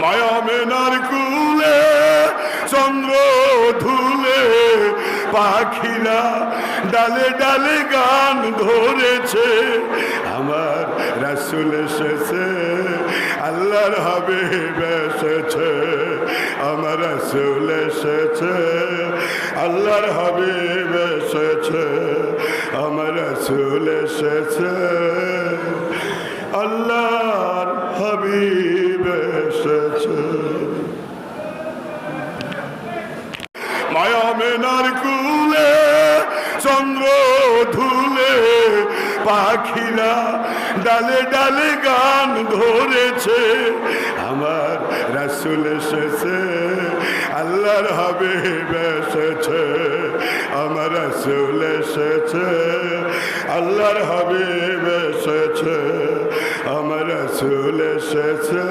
মায়া মেনার কুলে চন্দ্র ধুলে পাখিরা ডালে ডালে গান ধরেছে। আমার রাসূল এসেছে, আল্লাহর হাবিব এসেছে। আমার রাসূল এসেছে, আল্লাহর হাবিব এসেছে। আমার রাসূল এসেছে, আল্লাহর হাবিব এসেছে। মায়া মেনার কুলে চন্দ্র ধুলে পাখিরা ডালে ডালে গান ধরেছে। আমার রাসূল এসেছে, আল্লাহর হাবিব এসেছে। আমার রাসূল এসেছে, আল্লাহর হাবিব এসেছে। আমার রাসূল এসেছে।